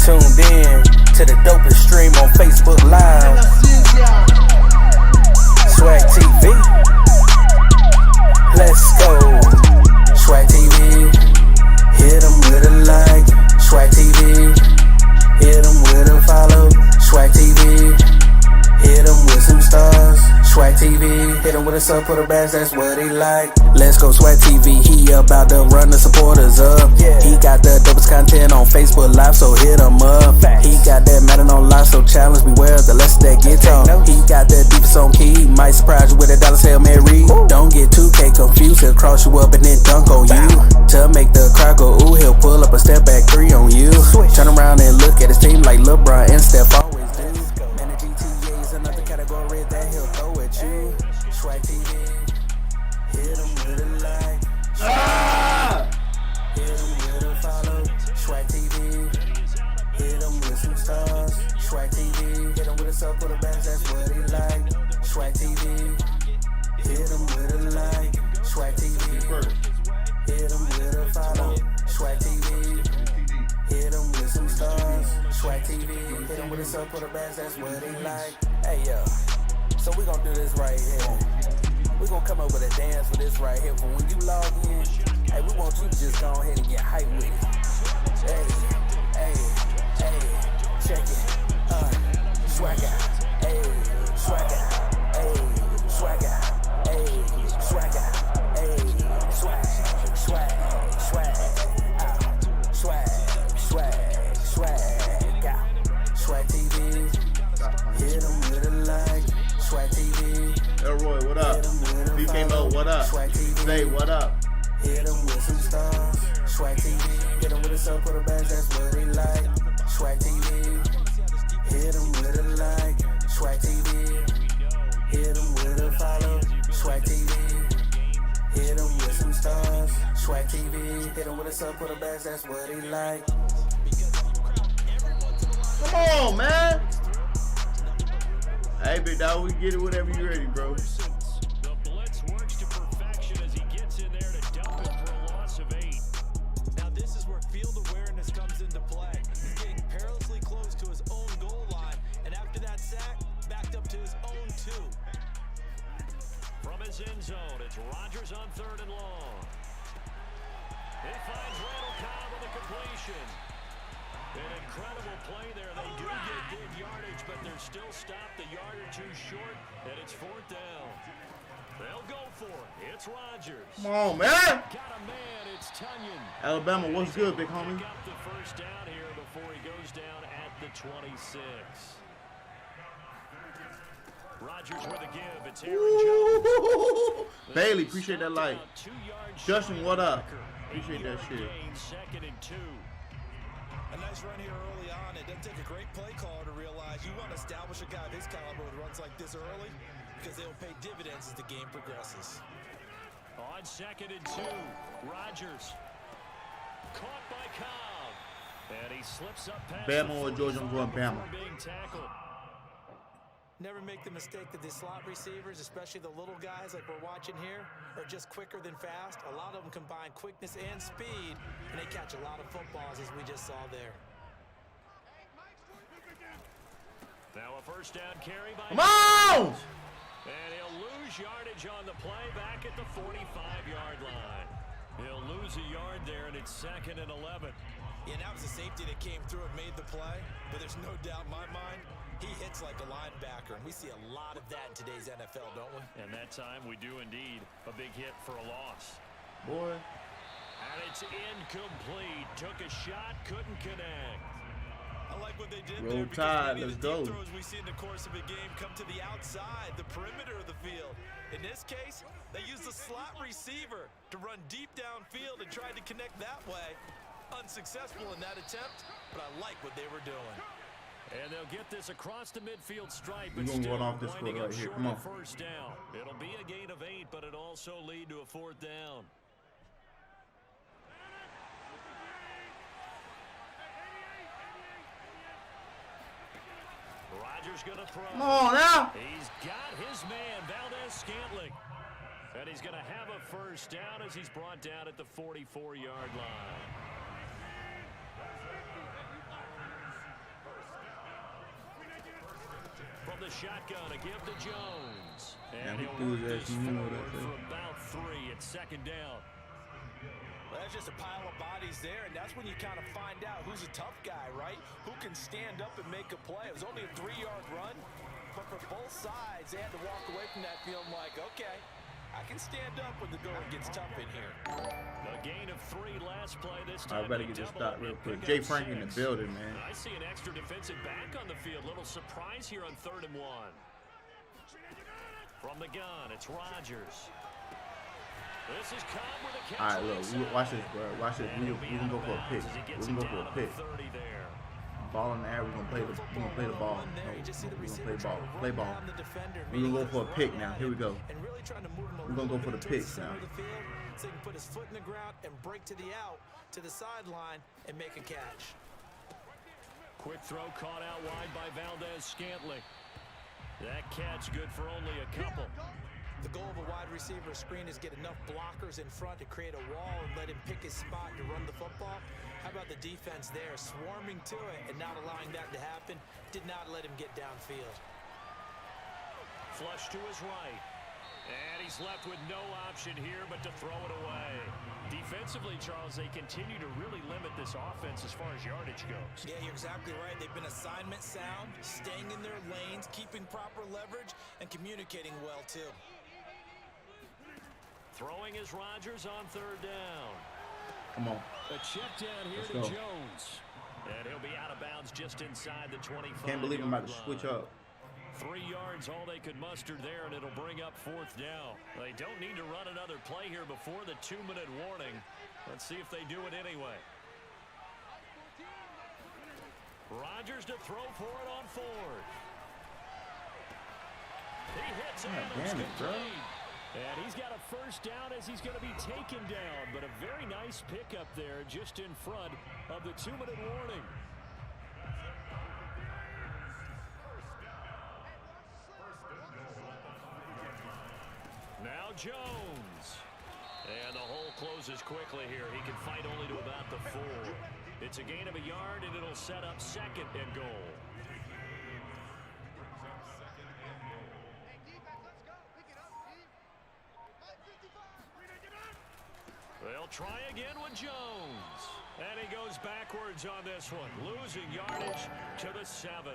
tuned in to the dopest stream on Facebook Live. Swag TV. Let's go. Swag TV. Hit them with a like. Swag TV. Hit them with a follow. Swag TV. Hit them with some stars. Swag TV, hit him with a sub for the bands, that's what he like. Let's go Swag TV, he about to run the supporters up. He got the dopest content on Facebook Live, so hit him up. He got that Madden on live, so challenge beware the less that gets on. He got the deepest on key, might surprise you with a dollar Hail Mary. Don't get 2K confused, he'll cross you up and then dunk on you. To make the crowd go ooh, he'll pull up a step back 3 on you. Turn around and look at his team like LeBron and Steph always do. Man, the GTA is another category that he'll throw at you. Swag TV, hit him with a like. Hit him with a follow. Swag TV, hit him with some stars. Swag TV, hit him with a sub for the bands, that's what he like. Swag TV, hit him with a like. Swag TV, hit him with a follow. Swag TV, hit him with some stars. Swag TV, hit him with a sub for the bands, that's what he like. Hey yo, so we gon' do this right here. We gon' come up with a dance for this right here. For when you log in, hey, we want you to just go ahead and get hype with it. Hey, hey, hey, check it. Swag out, hey, swag out, hey, swag out, hey, swag out, hey, swag, swag, swag out, swag, swag, swag out. Swag TV, hit 'em with a like. Swag TV. Elroy, what up? BK Mo, what up? Say, what up? Hit him with some stars. Swag TV. Hit him with a sub for the bands, that's what he like. Swag TV. Hit him with a like. Swag TV. Hit him with a follow. Swag TV. Hit him with some stars. Swag TV. Hit him with a sub for the bands, that's what he like. Come on, man. Hey, big dog, we get it whenever you're ready, bro. The blitz works to perfection as he gets in there to dump it for a loss of 8. Now this is where field awareness comes into play. He's getting perilously close to his own goal line, and after that sack, backed up to his own 2. From his end zone, it's Rodgers on 3rd and long. He finds Randall Cobb with a completion. An incredible play there. They do get good yardage, but they're still stopped a yard or 2 short, and it's 4th down. They'll go for it. It's Rodgers. Come on, man. Got a man. It's Tunyon. Alabama, what's good, big homie? Got the first down here before he goes down at the 26. Rodgers with a give. It's Aaron Jones. Bailey, appreciate that like. Justin, what up? Appreciate that shit. 2nd and 2. A nice run here early on. It doesn't take a great play caller to realize you want to establish a guy of his caliber with runs like this early because they'll pay dividends as the game progresses. On 2nd and 2, Rodgers caught by Cobb, and he slips up past Bama or Georgia, I'm going Bama. being tackled. Never make the mistake that the slot receivers, especially the little guys like we're watching here, are just quicker than fast. A lot of them combine quickness and speed, and they catch a lot of footballs as we just saw there. Now a first down carry by Come on! And he'll lose yardage on the play back at the 45-yard line. He'll lose a yard there, and it's 2nd and 11. Yeah, that was a safety that came through and made the play, but there's no doubt in my mind he hits like a linebacker, and we see a lot of that in today's NFL, don't we? And that time we do indeed. A big hit for a loss. Boy. And it's incomplete. Took a shot, couldn't connect. I like what they did Roll there because Tide, many of let's the deep go. throws we see in the course of a game come to the outside, the perimeter of the field. In this case, they used the slot receiver to run deep downfield and tried to connect that way. Unsuccessful in that attempt, but I like what they were doing. And they'll get this across the midfield stripe, We're but gonna still run off this winding field up right here. short Come on. of first down. It'll be a gain of 8, but it'll also lead to a 4th down. Rodgers gonna throw. Come on now. He's got his man, Valdez-Scantling. And he's going to have a first down as he's brought down at the 44-yard line. the shotgun to give to Jones. Yeah, And he he'll threw work his this ass in the middle forward of that for about 3 at second down. Well, that's just a pile of bodies there, and that's when you kind of find out who's a tough guy, right? Who can stand up and make a play. It was only a 3-yard run, but for both sides, they had to walk away from that feeling like, okay, I can stand up when the going gets tough in here. A gain of 3 last play this time. I better get this stop real quick. Jay Frank in the building, man. I see an extra defensive back on the field. Little surprise here on 3rd and 1. From the gun, it's Rodgers. This is Cobb with a catch. All right, look, watch this, bro. Watch this. We can go for a pick. We can go for a pick. Ball in the air. We're gonna play the ball. No, we're gonna play ball. We're gonna go for a pick now. Here we go. We're gonna go for the picks now. So he can put his foot in the ground and break to the out, to the sideline, and make a catch. Quick throw caught out wide by Valdez-Scantling. That catch good for only a couple. The goal of a wide receiver screen is get enough blockers in front to create a wall and let him pick his spot to run the football. How about the defense there, swarming to it and not allowing that to happen? Did not let him get downfield. Flush to his right. And he's left with no option here but to throw it away. Defensively, Charles, they continue to really limit this offense as far as yardage goes. Yeah, you're exactly right. They've been assignment sound, staying in their lanes, keeping proper leverage, and communicating well, too. Throwing is Rodgers on 3rd down. Come on. A check down here to Jones. And he'll be out of bounds just inside the 25. Can't believe I'm about to switch up. 3 yards, all they could muster there, and it'll bring up 4th down. They don't need to run another play here before the 2-minute warning. Let's see if they do it anyway. Rodgers to throw for it on 4th. He hits it. Damn it, bro. And he's got a 1st down as he's going to be taken down. But a very nice pickup there just in front of the 2-minute warning. Now Jones. And the hole closes quickly here. He can fight only to about the 4. It's a gain of a yard, and it'll set up 2nd and goal. They'll try again with Jones. And he goes backwards on this one, losing yardage to the 7.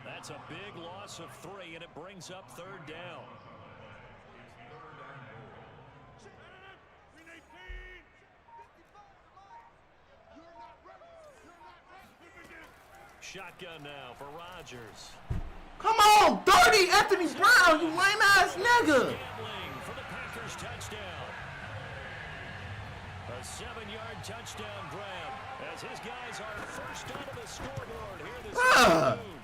That's a big loss of 3, and it brings up 3rd down. Shotgun now for Rodgers. Come on, 30, Anthony Brown, you lame ass nigga. For the Packers touchdown. A 7-yard touchdown grab as his guys are first onto the scoreboard here this afternoon.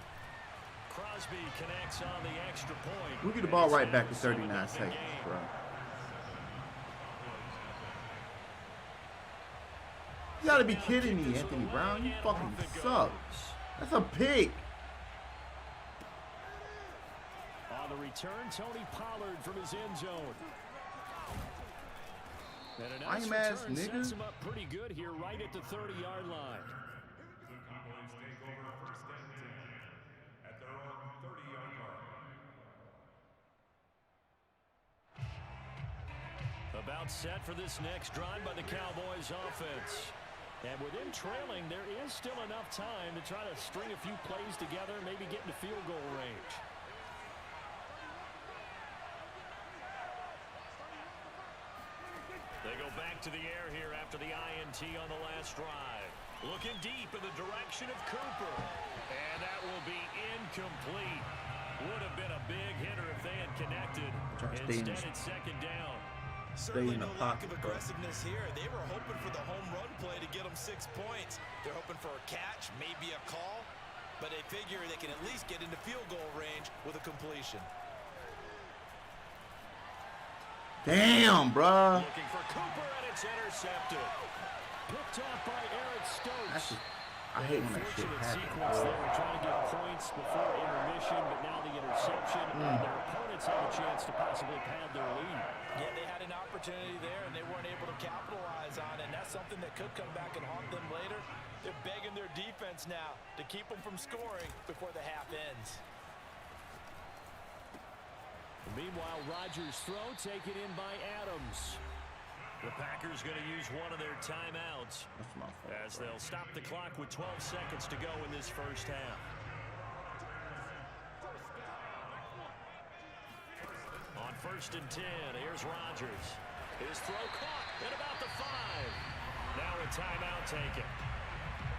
Crosby connects on the extra point. We get the ball right back to 39 seconds, bro. You gotta be kidding me, Anthony Brown. You fucking suck. That's a pick. On the return, Tony Pollard from his end zone. And a nice ass return nigga. sets him up pretty good here right at the 30-yard line. About set for this next drive by the Cowboys offense. And with them trailing, there is still enough time to try to string a few plays together, maybe get into field goal range. They go back to the air here after the INT on the last drive. Looking deep in the direction of Cooper. And that will be incomplete. Would have been a big hitter if they had connected. Instead, it's 2nd down. Certainly no lack of aggressiveness here. They were hoping for the home run play to get them 6 points. They're hoping for a catch, maybe a call, but they figure they can at least get into field goal range with a completion. Damn, bruh. Looking for Cooper, and it's intercepted. Picked off by Eric Stokes. I hate when that shit happens. Sequence there, trying to get points before intermission, but now the interception, and their opponents have a chance to possibly pad their lead. Yeah, they had an opportunity there, and they weren't able to capitalize on it, and that's something that could come back and haunt them later. They're begging their defense now to keep them from scoring before the half ends. Meanwhile, Rodgers' throw taken in by Adams. The Packers going to use one of their timeouts That's my fault, as bro. they'll stop the clock with 12 seconds to go in this first half. On 1st and 10, here's Rodgers. His throw caught at about the 5. Now a timeout taken.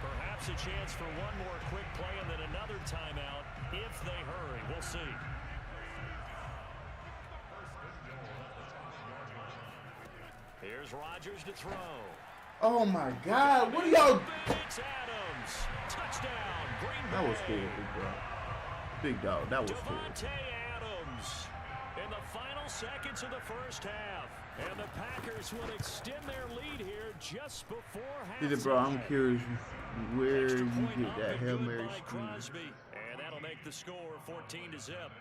Perhaps a chance for one more quick play and then another timeout if they hurry. We'll see. Here's Rodgers to throw. Oh my God! What are y'all? It's Adams. Touchdown, Green Bay. That was horrible, bro. Big dog. That was horrible. Devontae Adams in the final seconds of the first half. And the Packers will extend their lead here just before halftime. Bro, I'm curious where Extra you point get up that and Hail good Mary by screen. Crosby. And that'll make the score 14-0.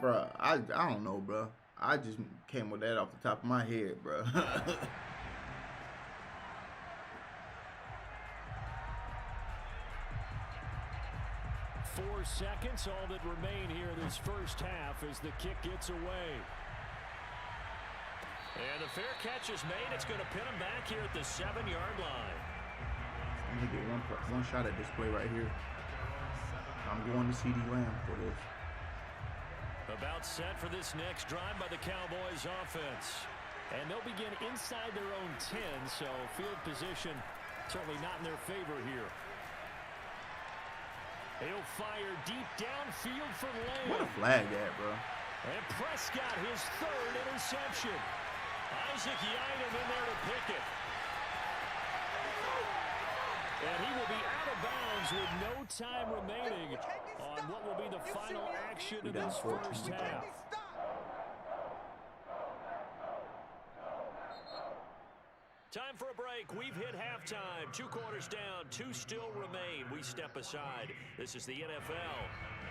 Bro, I don't know, bro. I just came with that off the top of my head, bro. 4 seconds, all that remain here this first half as the kick gets away. And the fair catch is made. It's going to pin him back here at the 7-yard line. I'm gonna get one shot at this play right here. I'm going to CD Lamb for this. About set for this next drive by the Cowboys offense. And they'll begin inside their own 10, so field position certainly not in their favor here. He'll fire deep downfield for Lamb. What a flag that, bro. And Prescott, his 3rd interception. Isaac Yiadom in there to pick it. And he will be out of bounds with no time remaining on what will be the final action of this first half. Time for a break. We've hit halftime. 2 quarters down. 2 still remain. We step aside. This is the NFL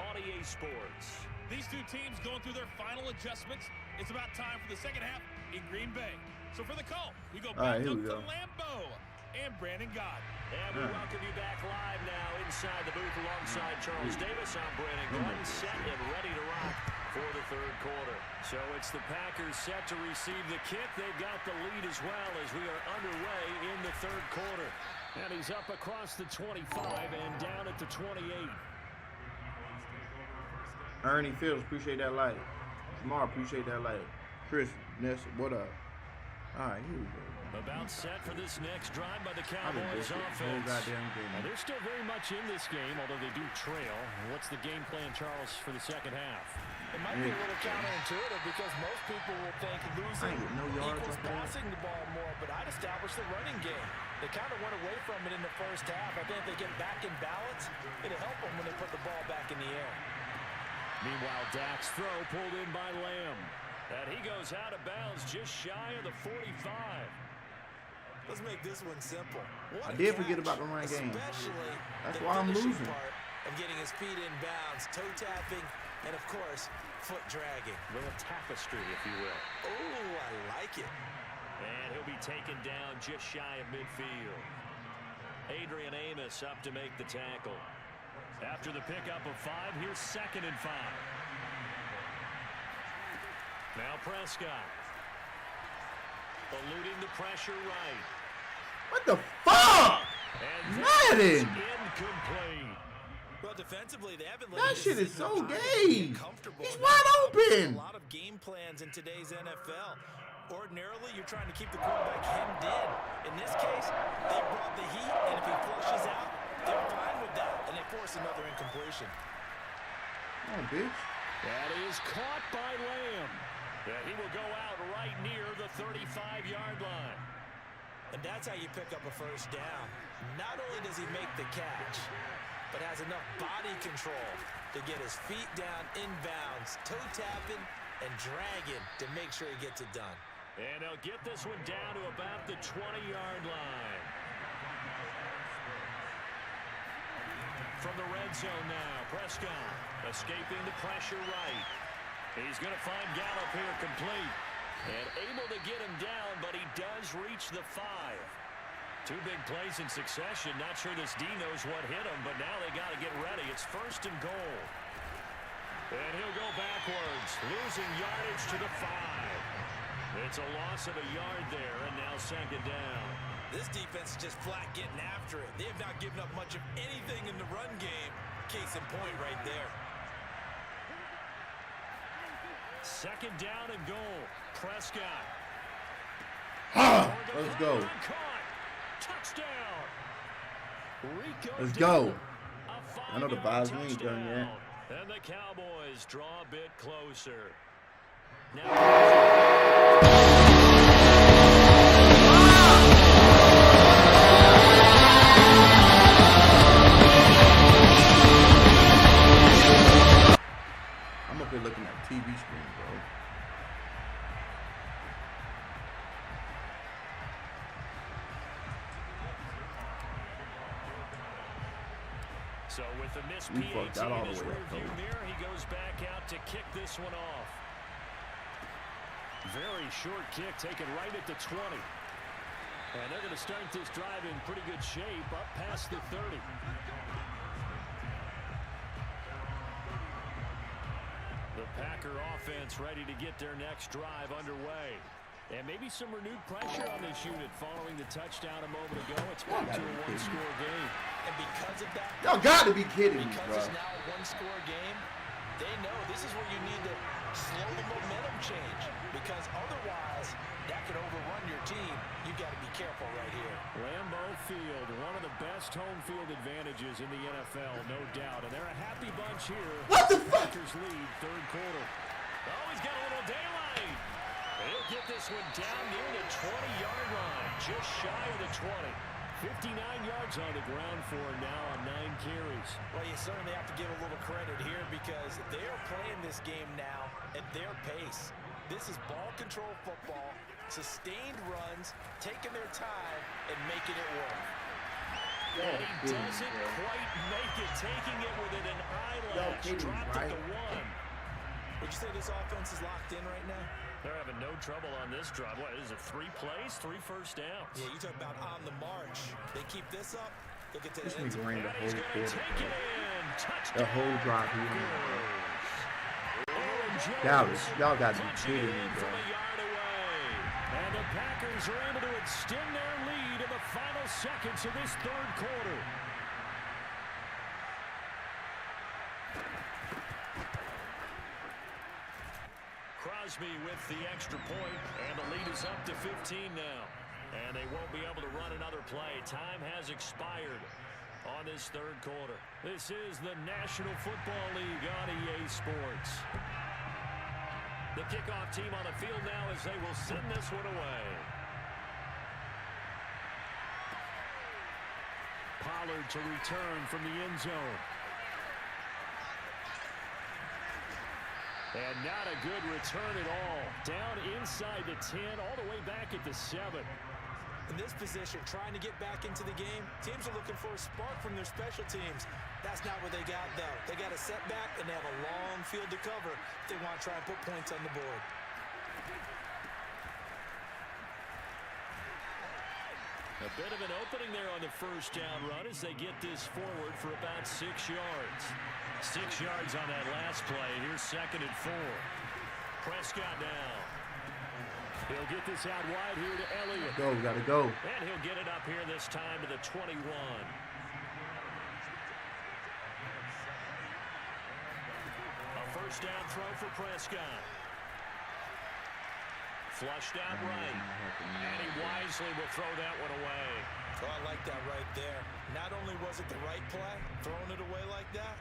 on EA Sports. These two teams going through their final adjustments. It's about time for the second half in Green Bay. So for the call, we go back up to Lambeau and Brandon Gott. And we welcome you back live now inside the booth alongside Charles Davis. I'm Brandon Gott, set and ready to rock for the 3rd quarter. So it's the Packers set to receive the kick. They've got the lead as well as we are underway in the 3rd quarter. And he's up across the 25 and down at the 28. Ernie Fields, appreciate that light. Jamar, appreciate that light. Chris, Ness, what up? All right, here we go. About set for this next drive by the Cowboys offense. And they're still very much in this game, although they do trail. What's the game plan, Charles, for the second half? It might be a little counterintuitive because most people will think losing equals passing the ball more, but I'd establish the running game. They kind of went away from it in the first half. I think if they get back in balance, it'll help them when they put the ball back in the air. Meanwhile, Dak's throw pulled in by Lamb. And he goes out of bounds just shy of the 45. Let's make this one simple. I did forget about the run game. Especially that's the why I'm losing. Part of getting his feet in bounds, toe tapping, and of course, foot dragging. A little tapestry, if you will. Oh, I like it. And he'll be taken down just shy of midfield. Adrian Amos up to make the tackle. After the pickup of 5, here's 2nd and 5. Now Prescott. Eluding the pressure right. What the fuck? And Madden! Incomplete. Well, defensively, they haven't That shit is so gay. He's A wide open. lot of game plans in today's NFL. Ordinarily, you're trying to keep the quarterback hemmed in. In this case, they brought the heat, and if he flushes out, they're fine with that, and they force another incompletion. Come on, bitch. That is caught by Lamb. Yeah, he will go out right near the 35-yard line. And that's how you pick up a first down. Not only does he make the catch, but has enough body control to get his feet down inbounds, toe tapping and dragging to make sure he gets it done. And they'll get this one down to about the 20-yard line. From the red zone now, Prescott escaping the pressure right. He's going to find Gallup here complete. And able to get him down, but he does reach the 5. 2 big plays in succession. Not sure this D knows what hit him, but now they got to get ready. It's 1st and goal. And he'll go backwards, losing yardage to the 5. It's a loss of a yard there, and now second down. This defense is just flat getting after it. They have not given up much of anything in the run game. Case in point right there. Second down and goal. Prescott. Let's go. Touchdown. Let's go. I know the vibes we ain't done yet. And the Cowboys draw a bit closer. Now I'm up here looking at TV screen, bro. so with the missed We fucked PAT that all in his the way up, rearview though. mirror, he goes back out to kick this one off. Very short kick taken right at the 20. And they're going to start this drive in pretty good shape up past the 30. The Packer offense ready to get their next drive underway. And maybe some renewed pressure on this unit following the touchdown a moment ago. It's back to a one-score game. And because of that, Y'all got to be kidding me, bro. because it's now a one-score game, they know this is where you need to slow the momentum change. Because otherwise, that could overrun your team. You got to be careful right here. Lambeau Field, one of the best home field advantages in the NFL, no doubt. And they're a happy bunch here. What the fuck? Packers lead, third quarter. Oh, he's got a little daylight. He'll get this one down near the 20-yard line, just shy of the 20. 59 yards on the ground for him now on 9 carries. Well, you certainly have to give a little credit here because they're playing this game now at their pace. This is ball control football, sustained runs, taking their time, and making it work. And he doesn't quite make it, taking it within an eyelash, dropped it to 1. Would you say this offense is locked in right now? They're having no trouble on this drive. What is it, 3 plays, 3 first downs? Yeah, you talk about on the march. They keep this up, they'll get to This the end nigga zone. ran the And he's whole going to quarter. take it in. Touchdown. The whole drive he ran. Aaron Jones Y'all got to be punching kidding it me, in bro. from a yard away. And the Packers are able to extend their lead in the final seconds of this third quarter. Crosby with the extra point, and the lead is up to 15 now. And they won't be able to run another play. Time has expired on this third quarter. This is the National Football League on EA Sports. The kickoff team on the field now as they will send this one away. Pollard to return from the end zone. And not a good return at all. Down inside the 10, all the way back at the 7. In this position, trying to get back into the game, teams are looking for a spark from their special teams. That's not what they got, though. They got a setback, and they have a long field to cover if they want to try and put points on the board. A bit of an opening there on the first down run as they get this forward for about 6 yards. 6 yards on that last play. Here's 2nd and 4. Prescott now. He'll get this out wide here to Elliott. Gotta go. And he'll get it up here this time to the 21. A first down throw for Prescott. Flushed out right. And he wisely will throw that one away. Oh, I like that right there. Not only was it the right play, throwing it away like that,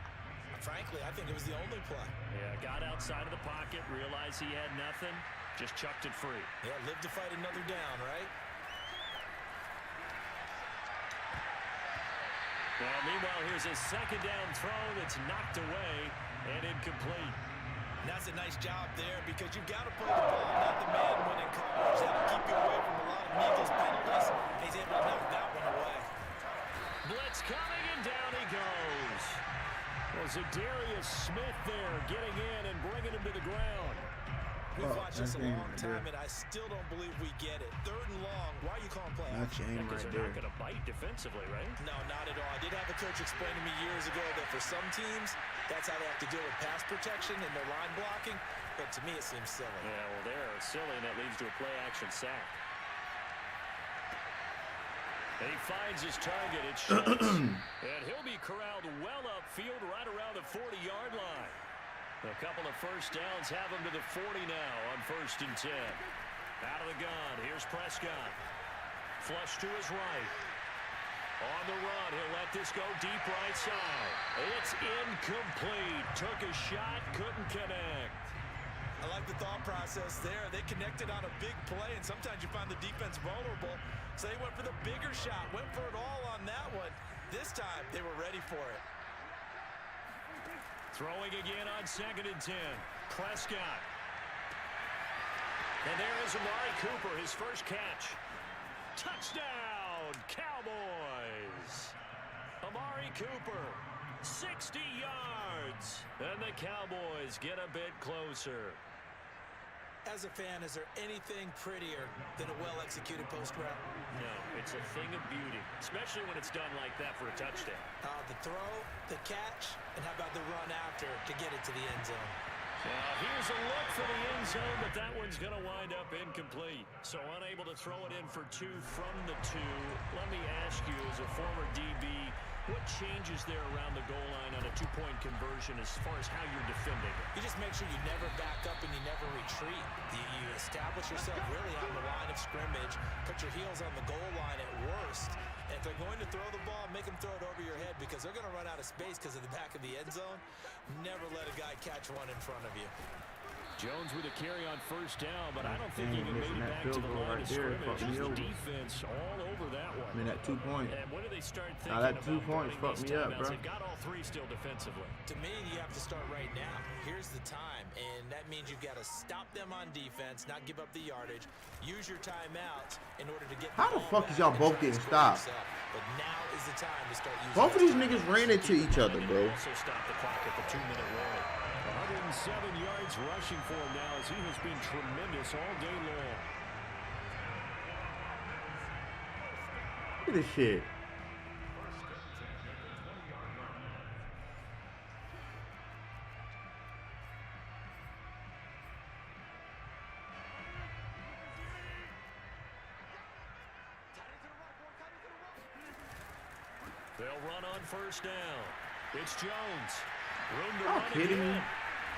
frankly, I think it was the only play. Yeah, got outside of the pocket, realized he had nothing, just chucked it free. Yeah, live to fight another down, right? Well, meanwhile, here's a second down throw that's knocked away and incomplete. And that's a nice job there because you've got to play the ball, not the man-winning coverage. That'll keep you away from a lot of needless penalties. He's able to knock that one away. Blitz coming, and down he goes. Was it Darius Smith there getting in and bringing him to the ground? We've watched this a long time, and I still don't believe we get it. 3rd and long. Why are you calling play action? Because they're not going to bite defensively, right? No, not at all. I did have a coach explain to me years ago that for some teams, that's how they have to deal with pass protection and their line blocking. But to me, it seems silly. Yeah, well, they're silly, and that leads to a play-action sack. And he finds his target. It's Schultz. And he'll be corralled well upfield right around the 40-yard line. A couple of first downs have him to the 40 now on 1st and 10. Out of the gun, here's Prescott. Flush to his right. On the run, he'll let this go deep right side. It's incomplete. Took a shot, couldn't connect. I like the thought process there. They connected on a big play, and sometimes you find the defense vulnerable. So they went for the bigger shot, went for it all on that one. This time, they were ready for it. Throwing again on 2nd and 10. Prescott. And there is Amari Cooper, his first catch. Touchdown, Cowboys. Amari Cooper, 60 yards. And the Cowboys get a bit closer. As a fan, is there anything prettier than a well-executed post route? No, it's a thing of beauty, especially when it's done like that for a touchdown. The throw, the catch, and how about the run after to get it to the end zone? Now, here's a look for the end zone, but that one's going to wind up incomplete. So unable to throw it in for 2 from the 2. Let me ask you, as a former DB, what changes there around the goal line on a 2-point conversion as far as how you're defending it? You just make sure you never back up and you never retreat. You establish yourself really on the line of scrimmage, put your heels on the goal line at worst. And if they're going to throw the ball, make them throw it over your head because they're going to run out of space because of the back of the end zone. Never let a guy catch one in front of you. Jones with a carry on 1st down, but I don't think he even made it back to the line of scrimmage. The defense all over that one. I mean, that 2 points. And when do they start thinking now that 2 about points fucked me up, bro. They've got all 3 still defensively. To me, you have to start right now. Here's the time, and that means you've got to stop them on defense, not give up the yardage. Use your timeouts in order to get How the fuck is y'all both getting stopped? But now is the time to start using both of these niggas ran into each other, bro. Also stop the clock at the 2-minute warning. 107 yards rushing for him now as he has been tremendous all day long. Look at this shit. They'll run on 1st down. It's Jones. Room to Are run you kidding me? again.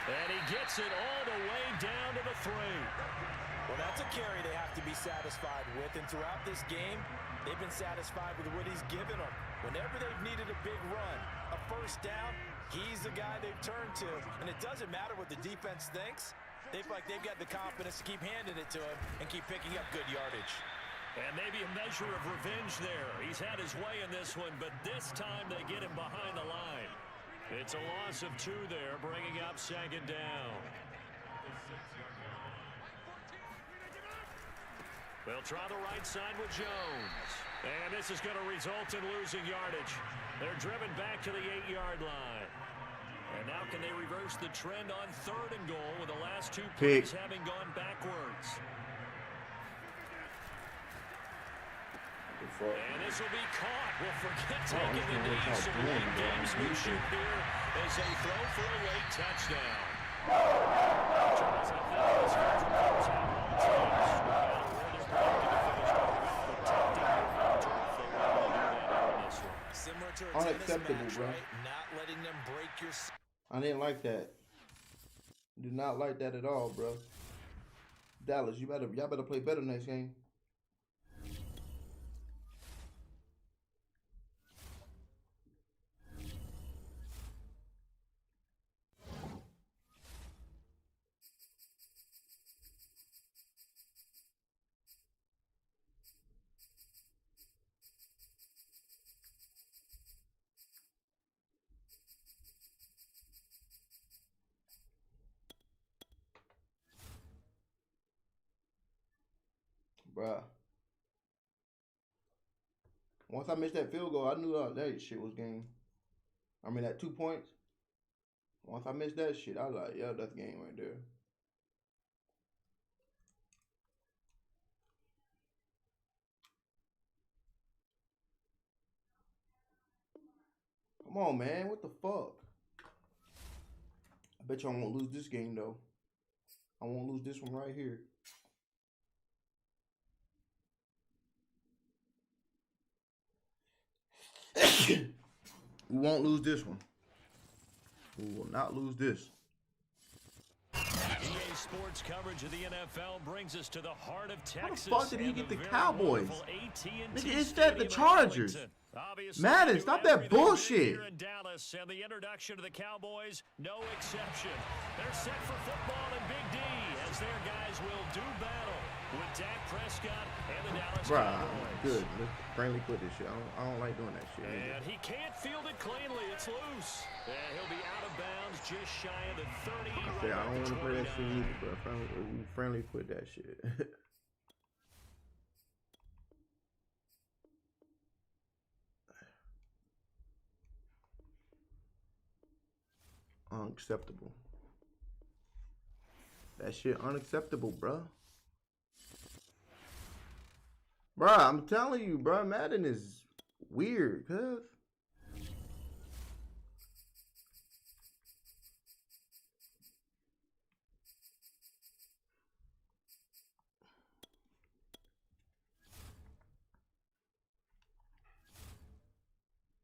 And he gets it all the way down to the 3. Well, that's a carry they have to be satisfied with. And throughout this game, they've been satisfied with what he's given them. Whenever they've needed a big run, a 1st down, he's the guy they've turned to. And it doesn't matter what the defense thinks. They feel like they've got the confidence to keep handing it to him and keep picking up good yardage. And maybe a measure of revenge there. He's had his way in this one, but this time they get him behind the line. It's a loss of 2 there, bringing up 2nd down. They'll try the right side with Jones. And this is going to result in losing yardage. They're driven back to the 8-yard line. And now can they reverse the trend on 3rd and goal with the last 2 plays having gone backwards? And this will be caught. We'll forget taking the knee. So late gamesmanship here as they throw for a late touchdown. Charles, I think this comes from all teams, no matter where they're predicted to finish, Similar to a Unacceptable, tennis match, bro. right? Not letting them break your... I didn't like that. Do not like that at all, bro. Dallas, y'all better play better next game. Bruh. Once I missed that field goal, I knew that shit was game. I mean, that 2 points. Once I missed that shit, I was like, yeah, that's game right there. Come on, man. What the fuck? I bet y'all won't lose this game, though. I won't lose this one right here. We won't lose this one. We will not lose this. EA Sports coverage of the NFL brings us to the heart of Texas. How the fuck did he get the Cowboys? Nigga, it's that the Chargers. Madden, stop that bullshit. In Dallas, and the introduction to the Cowboys, no exception. They're set for football in Big D as their guys will do battle with Dak Prescott and the Dallas Cowboys. Good. Let's friendly quit this shit. I don't like doing that shit. And he can't field it cleanly. It's loose. And he'll be out of bounds just shy of the 30. I don't want to play that shit either, bro. Friendly quit that shit. Unacceptable. That shit unacceptable, bro. Bruh, I'm telling you, bro, Madden is weird, cuz.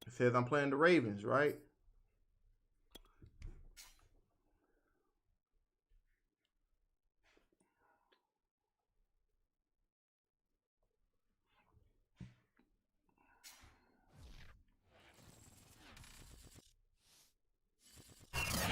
It says I'm playing the Ravens, right?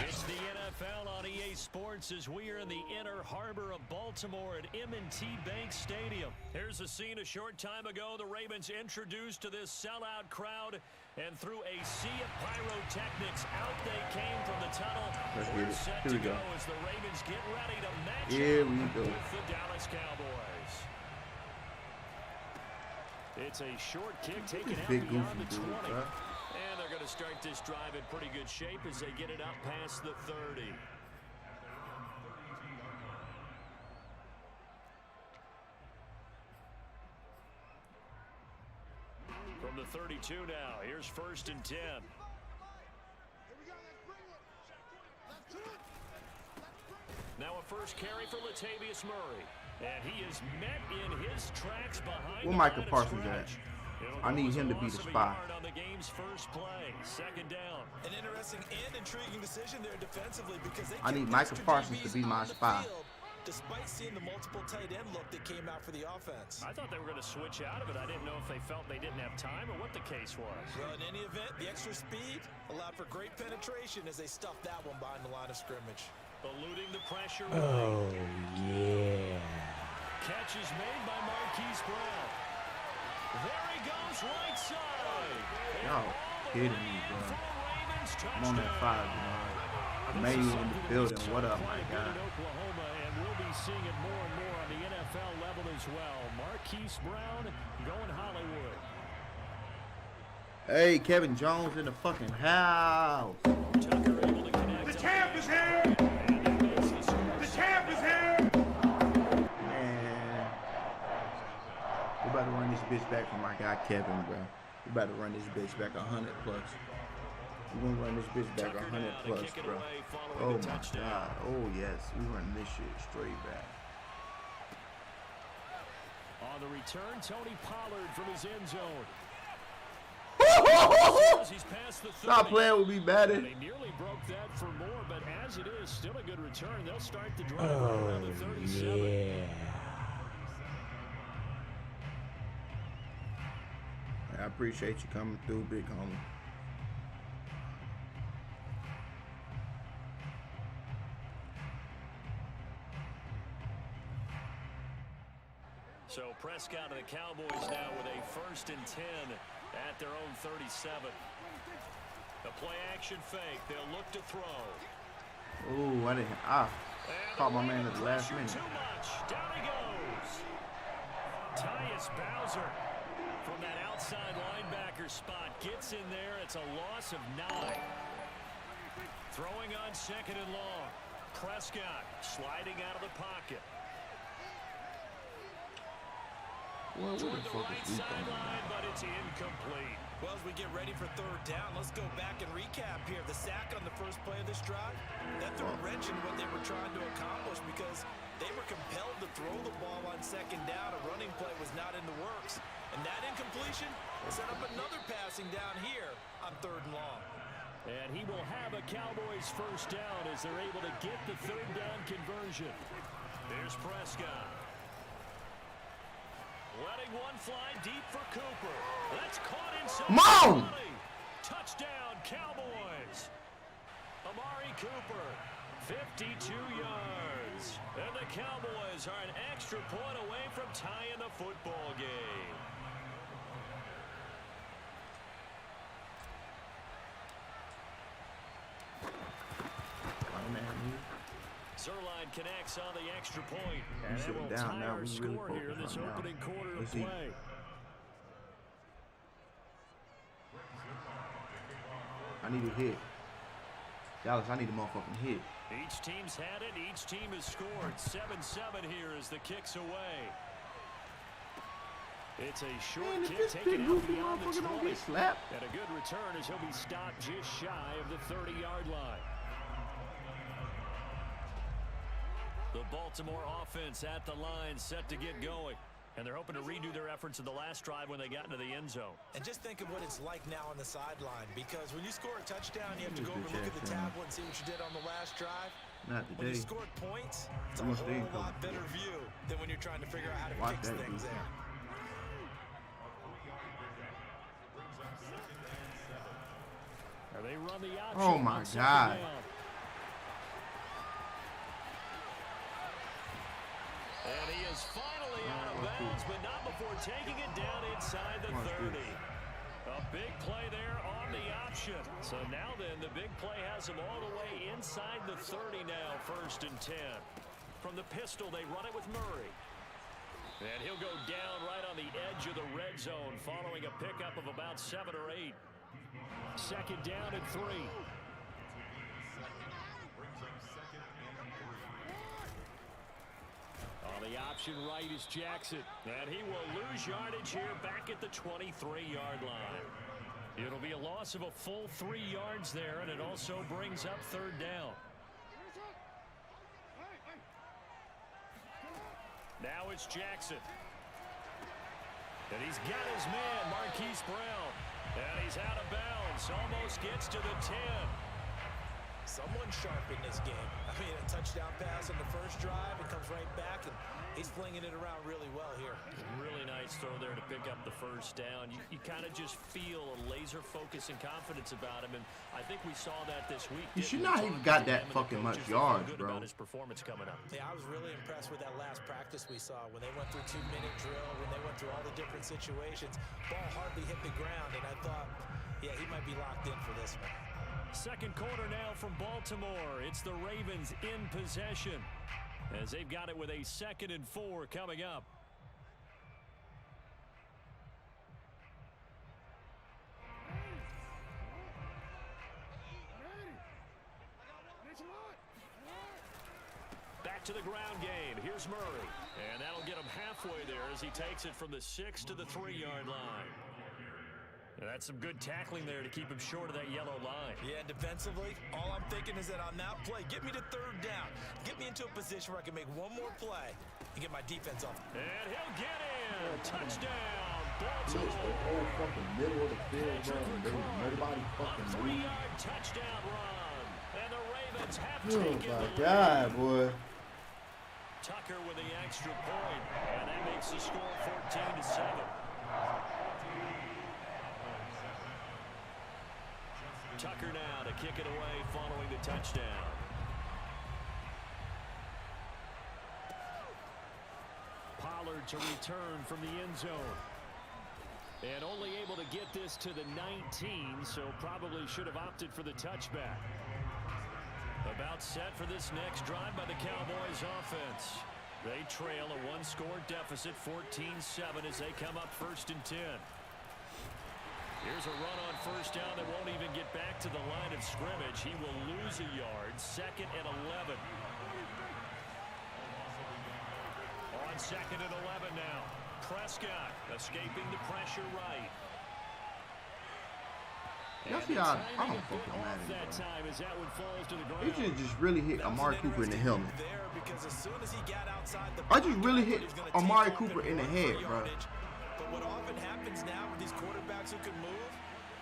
It's the NFL on EA Sports as we are in the inner harbor of Baltimore at M&T Bank Stadium. Here's a scene a short time ago. The Ravens introduced to this sellout crowd, and through a sea of pyrotechnics, out they came from the tunnel. We're set to go as the Ravens get ready to match up with the Dallas Cowboys. It's a short kick taken out beyond the 20. And they're going to start this drive in pretty good shape as they get it up past the 30. From the 32 now, here's 1st and 10. Now a first carry for Latavius Murray. And he is met in his tracks behind where Micah Parsons at? I need him to be the spy. On the game's first play, 2nd down. An interesting and intriguing decision there defensively because they I need Micah Parsons to be my spy. Despite seeing the multiple tight end look that came out for the offense. I thought they were going to switch out of it. I didn't know if they felt they didn't have time or what the case was. Well, in any event, the extra speed allowed for great penetration as they stuffed that one behind the line of scrimmage. Eluding the pressure. Oh, yeah. Catch is made by Marquise Brown. There he goes, right side. Y'all kidding me, bro. I'm on that 5, you know. May in the building. What up, my guy? Oklahoma, and we'll be seeing it more and more on the NFL level as well. Marquise Brown going Hollywood. Hey, Kevin Jones in the fucking house. Tucker able to connect. The champ is here. The champ is here. Man, we about to run this bitch back for my guy Kevin, bro. We about to run this bitch back 100 plus. We're gonna run this bitch back 100 plus, bro. Oh my god. Oh yes, we run this shit straight back. On the return, Tony Pollard from his end zone. He's past the 30. Stop playing with me, Madden. They nearly broke that for more, but as it is, still a good return. They'll start the drive around the 37. Yeah. I appreciate you coming through, big homie. So Prescott and the Cowboys now with a 1st and 10 at their own 37. The play action fake. They'll look to throw. Ooh, I caught my man at the last minute. Too much. Down he goes. Tyus Bowser from that outside linebacker spot gets in there. It's a loss of 9. Throwing on 2nd and long. Prescott sliding out of the pocket. What the fuck Right is he talking sideline, about? but it's incomplete. Well, as we get ready for third down, let's go back and recap here. The sack on the first play of this drive, that threw a wrench in what they were trying to accomplish because they were compelled to throw the ball on second down. A running play was not in the works. And that incompletion set up another passing down here on third and long. And he will have a Cowboys first down as they're able to get the third down conversion. There's Prescott. Letting one fly deep for Cooper. That's caught inside. Mom! Touchdown, Cowboys. Amari Cooper, 52 yards. And the Cowboys are an extra point away from tying the football game. Zerline connects on the extra point. And it will tie our score here in this opening quarter of play. I need a hit. Dallas, I need a motherfucking hit. Each team's had it. Each team has scored. 7-7 here as the kick's away. It's a short kick taken out beyond the 20. And a good return as he'll be stopped just shy of the 30-yard line. The Baltimore offense at the line set to get going. And they're hoping to redo their efforts in the last drive when they got into the end zone. And just think of what it's like now on the sideline, because when you score a touchdown, you have to go over and look at the tablet and see what you did on the last drive. Not today. When you scored points, it's a whole lot better view than when you're trying to figure out how to fix things there. They run the option. Oh my God. And he is finally out of bounds, but not before taking it down inside the 30. A big play there on the option. So now then, the big play has him all the way inside the 30 now, 1st and 10. From the pistol, they run it with Murray. And he'll go down right on the edge of the red zone following a pickup of about 7 or 8. 2nd down and 3. On the option right is Jackson. And he will lose yardage here back at the 23-yard line. It'll be a loss of a full 3 yards there, and it also brings up 3rd down. Now it's Jackson. And he's got his man, Marquise Brown. And he's out of bounds. Almost gets to the 10. Someone sharp in this game. I mean, a touchdown pass on the first drive. It comes right back, and he's flinging it around really well here. Really nice throw there to pick up the first down. You kind of just feel a laser focus and confidence about him, and I think we saw that this week. You should not even got that fucking much yards, bro. About his performance coming up. Yeah, I was really impressed with that last practice we saw when they went through 2-minute drill, when they went through all the different situations. Ball hardly hit the ground, and I thought, yeah, he might be locked in for this one. 2nd quarter now from Baltimore. It's the Ravens in possession as they've got it with a 2nd and 4 coming up. Back to the ground game. Here's Murray. And that'll get him halfway there as he takes it from the 6 to the 3-yard line. And that's some good tackling there to keep him short of that yellow line. Yeah, defensively, all I'm thinking is that on that play, get me to 3rd down. Get me into a position where I can make one more play and get my defense off. And he'll get in. Touchdown, Baltimore. The whole fucking middle of the field, bro. Nobody fucking moved. 3-yard touchdown run. And the Ravens have taken the lead. God, boy. Tucker with the extra point. And that makes the score 14-7. Tucker now to kick it away following the touchdown. Pollard to return from the end zone. And only able to get this to the 19, so probably should have opted for the touchback. About set for this next drive by the Cowboys offense. They trail a 1-score deficit, 14-7 as they come up 1st and 10. Here's a run on 1st down that won't even get back to the line of scrimmage. He will lose a yard. 2nd and 11. On 2nd and 11 now. Prescott escaping the pressure right. Y'all see how I don't fucking matter. He should just really hit Amari Cooper in the helmet. I just really hit Amari Cooper in the head, bro. But what often happens now with these quarterbacks who can move,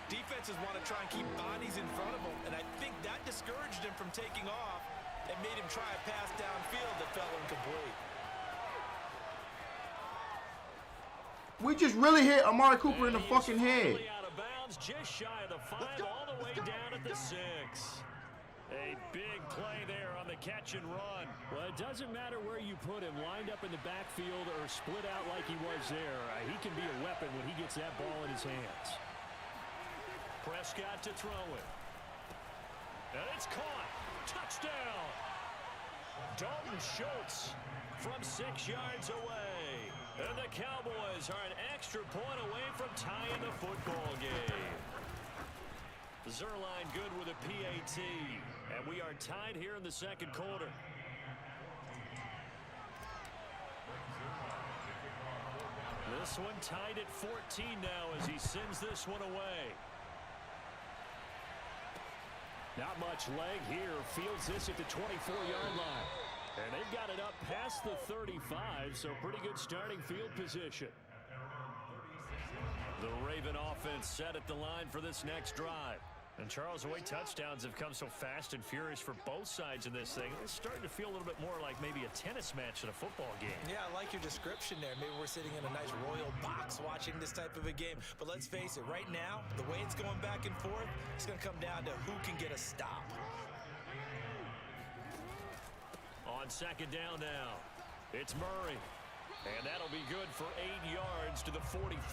defenses want to try and keep bodies in front of them, and I think that discouraged him from taking off and made him try a pass downfield that fell incomplete. We just really hit Amari Cooper in the fucking head. Out of bounds, just shy of the 5, all the way down at the 6. A big play there on the catch and run. Well, it doesn't matter where you put him, lined up in the backfield or split out like he was there. He can be a weapon when he gets that ball in his hands. Prescott to throw it. And it's caught. Touchdown. Dalton Schultz from 6 yards away. And the Cowboys are an extra point away from tying the football game. Zerline good with a PAT. And we are tied here in the second quarter. This one tied at 14 now as he sends this one away. Not much leg here. Fields this at the 24-yard line. And they've got it up past the 35, so pretty good starting field position. The Raven offense set at the line for this next drive. And Charles, the way touchdowns have come so fast and furious for both sides in this thing, it's starting to feel a little bit more like maybe a tennis match than a football game. Yeah, I like your description there. Maybe we're sitting in a nice royal box watching this type of a game. But let's face it, right now, the way it's going back and forth, it's going to come down to who can get a stop. On second down now, it's Murray. And that'll be good for 8 yards to the 45.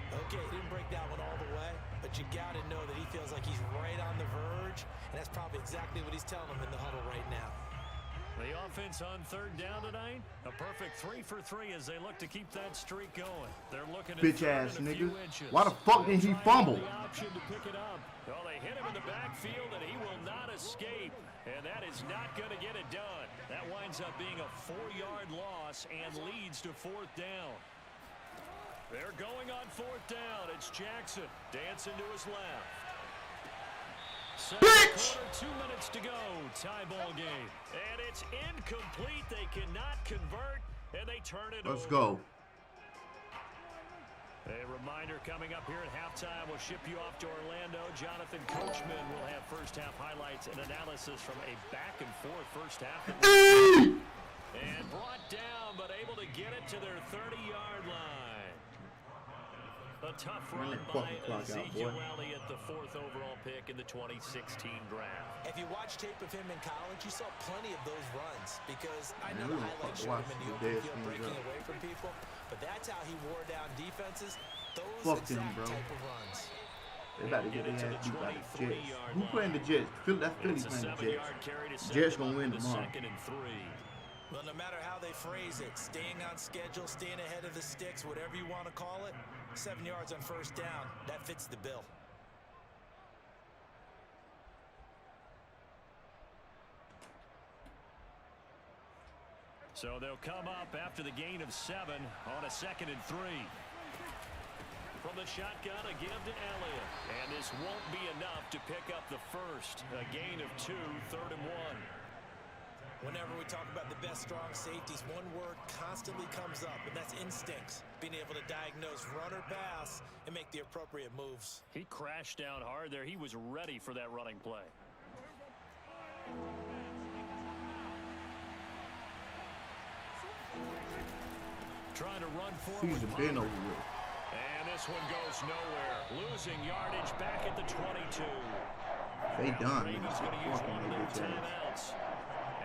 Okay, he didn't break that one all the way, but you got to know that he feels like he's right on the verge, and that's probably exactly what he's telling them in the huddle right now. The offense on third down tonight, a perfect 3 for 3 as they look to keep that streak going. They're looking at bitch ass nigga. Why the fuck didn't he fumble? The option to pick it up. Well, they hit him in the backfield, and he will not escape, and that is not going to get it done. That winds up being a 4-yard loss and leads to fourth down. They're going on fourth down. It's Jackson. Dancing to his left. Second quarter, 2 minutes to go. Tie ball game. And it's incomplete. They cannot convert, and they turn it over. Let's go. A reminder coming up here at halftime. We'll ship you off to Orlando. Jonathan Coachman will have first half highlights and analysis from a back-and-forth first half. And brought down, but able to get it to their 30-yard line. A tough run by Ezekiel Elliott, the 4th overall pick in the 2016 draft. If you watch tape of him in college, you saw plenty of those runs because I know the highlights showed him in the open field breaking away from people, but that's how he wore down defenses. Those exact type of runs. They about to get their ass beat by the Jets. Who playing the Jets? That's Philly playing the Jets. Jets gonna win tomorrow. Well, no matter how they phrase it, staying on schedule, staying ahead of the sticks, whatever you want to call it, 7 yards on first down, that fits the bill. So they'll come up after the gain of 7 on a 2nd and 3. From the shotgun, a give to Elliott. And this won't be enough to pick up the first. A gain of 2, 3rd and 1. Whenever we talk about the best strong safeties, one word constantly comes up, and that's instincts. Being able to diagnose run or pass and make the appropriate moves. He crashed down hard there. He was ready for that running play. Trying to run forward. He's been over with. And this one goes nowhere. Losing yardage back at the 22. They done. He's going to use one of their timeouts.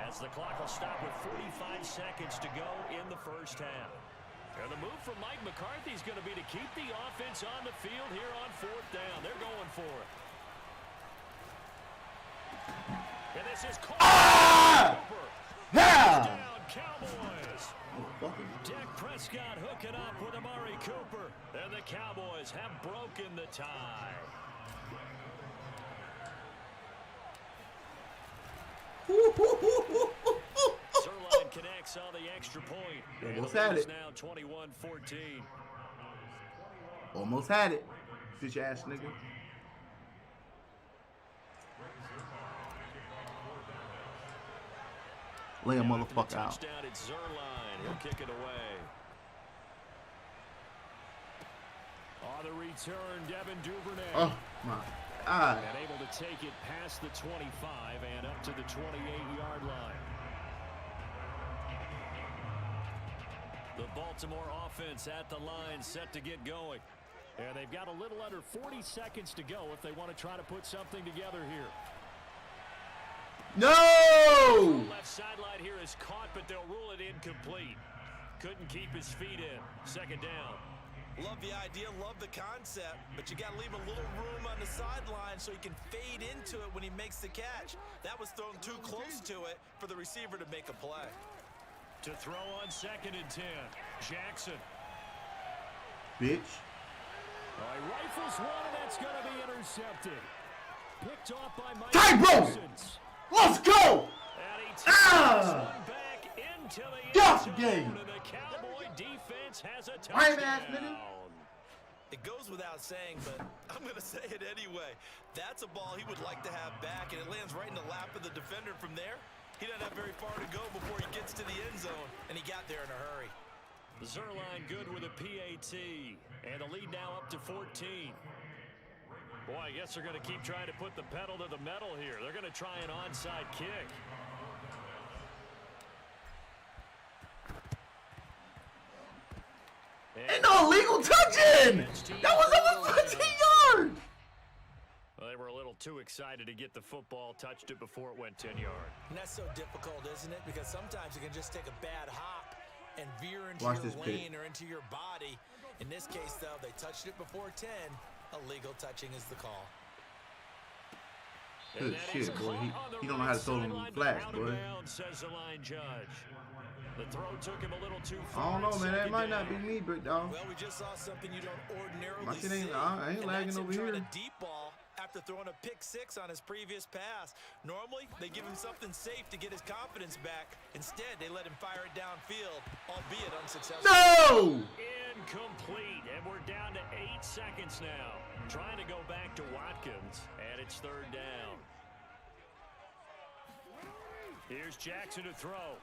As the clock will stop with 45 seconds to go in the first half. And the move from Mike McCarthy is going to be to keep the offense on the field here on fourth down. They're going for it. And this is Cooper. Touchdown, Cowboys. Dak Prescott hooking up with Amari Cooper. And the Cowboys have broken the tie. Zerline connects on the extra point. Almost had it. Now 21-14. Almost had it. Bitch ass nigga. Lay a motherfucker out. Touchdown at Zerline. He'll kick it away. On the return, Devin Duvernay. Oh my God. And able to take it past the 25 and up to the 28-yard line. The Baltimore offense at the line, set to get going. And they've got a little under 40 seconds to go if they want to try to put something together here. No! Left sideline here is caught, but they'll rule it incomplete. Couldn't keep his feet in. Second down. Love the idea, love the concept, but you got to leave a little room on the sideline so he can fade into it when he makes the catch. That was thrown too close to it for the receiver to make a play. To throw on 2nd and 10, Jackson. Bitch. He rifles one, and that's going to be intercepted. Picked off by Mike Tyrone! Let's go! And he takes one back into the end zone, game. and the Cowboy defense has a Lame ass touchdown. nigga. It goes without saying, but I'm going to say it anyway. That's a ball he would like to have back, and it lands right in the lap of the defender from there. He doesn't have very far to go before he gets to the end zone, and he got there in a hurry. Zerline good with a PAT, and the lead now up to 14. Boy, I guess they're going to keep trying to put the pedal to the metal here. They're going to try an onside kick. Ain't no illegal touching! That was over 15 yards! Well, they were a little too excited to get the football, touched it before it went 10 yards. And that's so difficult, isn't it? Because sometimes you can just take a bad hop and veer into Watch your this lane pick. or into your body. In this case, though, they touched it before 10. Illegal touching is the call. Good shit, boy. He don't know how to throw them flats, boy. Says the line judge. The throw took him a little too I far. don't know, man. That might not be me, but dog. Well, we just saw something you don't ordinarily My shit see. I ain't and lagging that's him over trying here. a deep ball after throwing a pick six on his previous pass. Normally, they give him something safe to get his confidence back. Instead, they let him fire it downfield, albeit unsuccessful. No! Incomplete, and we're down to 8 seconds now. Trying to go back to Watkins, and it's 3rd down. Here's Jackson to throw.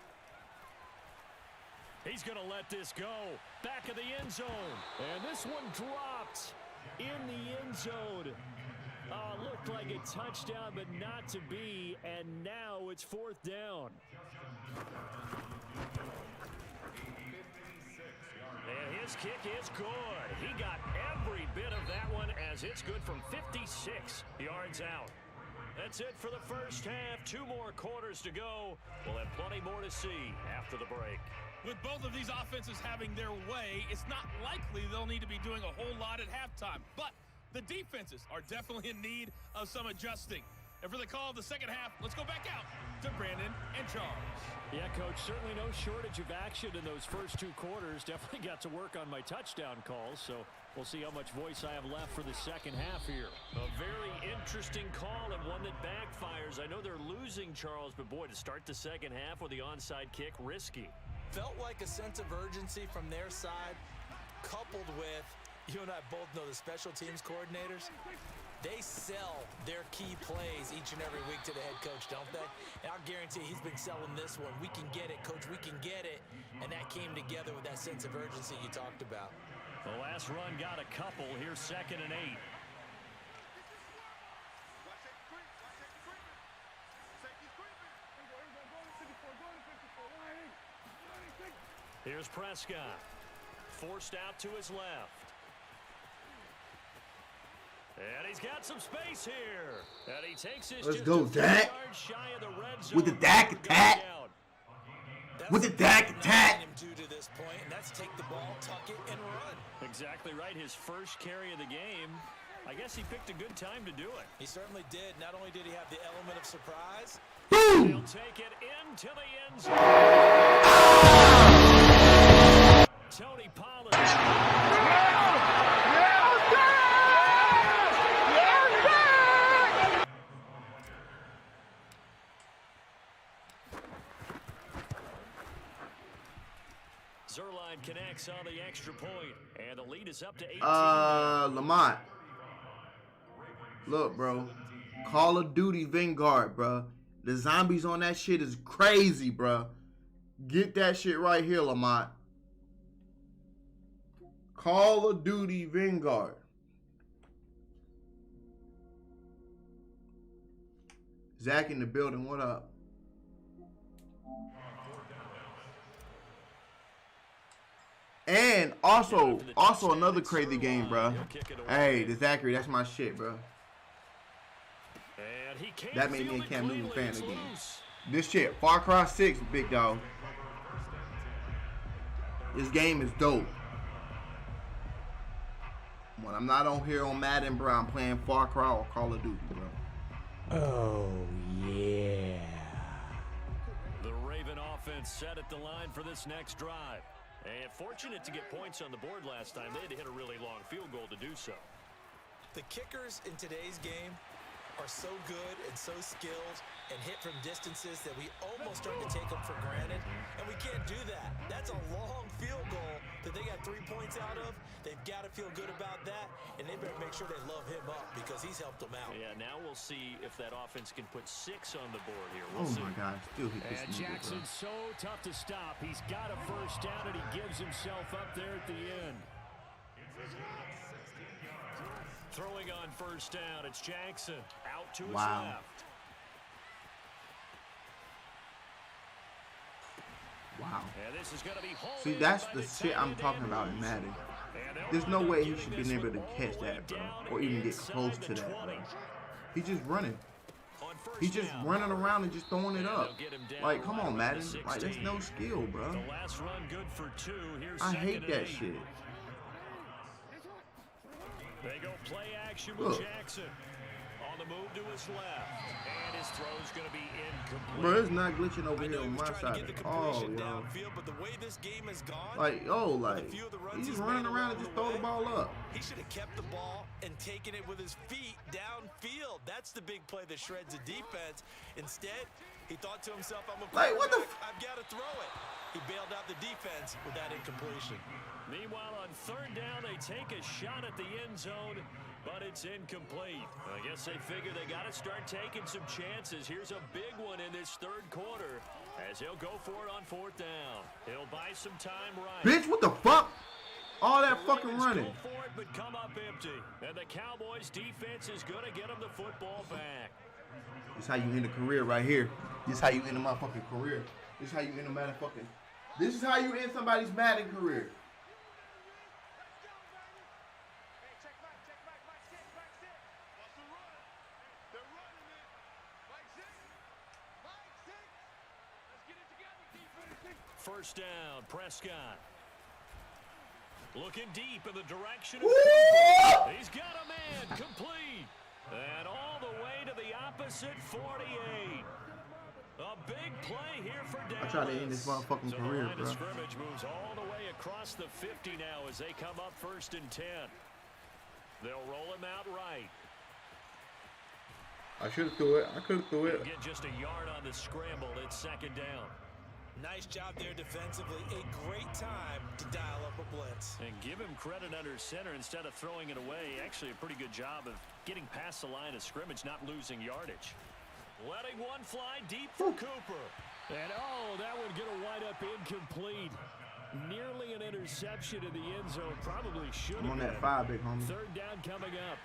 He's going to let this go. Back of the end zone. And this one dropped in the end zone. Looked like a touchdown, but not to be. And now it's 4th down. And his kick is good. He got every bit of that one as it's good from 56 yards out. That's it for the first half. 2 more quarters to go. We'll have plenty more to see after the break. With both of these offenses having their way, it's not likely they'll need to be doing a whole lot at halftime. But the defenses are definitely in need of some adjusting. And for the call of the second half, let's go back out to Brandon and Charles. Yeah, Coach, certainly no shortage of action in those first 2 quarters. Definitely got to work on my touchdown calls, so we'll see how much voice I have left for the second half here. A very interesting call and one that backfires. I know they're losing, Charles, but boy, to start the second half with the onside kick, risky. Felt like a sense of urgency from their side, coupled with, you and I both know the special teams coordinators. They sell their key plays each and every week to the head coach, don't they? And I'll guarantee he's been selling this one. We can get it, coach, we can get it. And that came together with that sense of urgency you talked about. The last run got a couple. Here's 2nd and 8. Here's Prescott. Forced out to his left. And he's got some space here. And he takes his Let's go, Dak. With the Dak attack. With the Dak attack. Him to this point, and that's take the ball, tuck it, and run. Exactly right. His first carry of the game. I guess he picked a good time to do it. He certainly did. Not only did he have the element of surprise. He'll take it into the end zone. Tony Pollard. Zerline connects on the extra point, and the lead is up to 18. Lamont. Look, bro. Call of Duty Vanguard, bro. The zombies on that shit is crazy, bro. Get that shit right here, Lamont. Call of Duty Vanguard. Zach in the building, what up? And also another crazy game, bro. Hey, the Zachary, that's my shit, bro. That made me a Cam Newton fan again. This shit, Far Cry 6, big dog. This game is dope. When I'm not on here on Madden, bro, I'm playing Far Cry or Call of Duty, bro. Oh, yeah. The Raven offense set at the line for this next drive. And fortunate to get points on the board last time. They had to hit a really long field goal to do so. The kickers in today's game are so good and so skilled and hit from distances that we almost start to take them for granted. And we can't do that. That's a long field goal that they got 3 points out of. They've got to feel good about that, and they better make sure they love him up because he's helped them out. Yeah, now we'll see if that offense can put 6 on the board here. Oh my God, still hit this nigga, Jackson's so tough to stop. He's got a first down, and he gives himself up there at the end. Throwing on first down, it's Jackson out to his left. Wow. And this is gonna be see, that's the shit I'm talking about in Madden. There's no way he should be able to catch that, bro, or even get close to that, bro. He's just running. He's just running around and just throwing it up. Like, come on, Madden. Like, that's no skill, bro. I hate that shit. They go play action with Jackson. On the move to his left. And his throw's going to be incomplete. Bro, it's not glitching over here on my side at all, yo. But the way this game has gone, like, he's just running around and just throw the ball up. He should have kept the ball and taken it with his feet downfield. That's the big play that shreds the defense. Instead, he thought to himself, I'm a quarterback, I've got to throw it. He bailed out the defense with that incompletion. Meanwhile, on third down, they take a shot at the end zone, but it's incomplete. I guess they figure they got to start taking some chances. Here's a big one in this third quarter as he'll go for it on fourth down. He'll buy some time right. Bitch, what the fuck? All that fucking running. Go for it, but come up empty. And the Cowboys defense is going to get them the football back. This is how you end a career right here. This is how you end a motherfucking career. This is how you end a motherfucking. This is how you end somebody's Madden career. First down, Prescott. Looking deep in the direction of Cooper. He's got a man, complete. And all the way to the opposite 48. A big play here for Dallas. I try to end this motherfucking career, the line bro. of scrimmage moves all the way across the 50 now as they come up first and 10. They'll roll him out right. I should have threw it. I could have threw it. Get just a yard on the scramble. It's second down. Nice job there defensively. A great time to dial up a blitz. And give him credit under center instead of throwing it away. Actually a pretty good job of getting past the line of scrimmage, not losing yardage. Letting one fly deep for Cooper. And that would get a wide up incomplete. Nearly an interception in the end zone. Probably should have been. I'm on that 5, big homie. Third down coming up.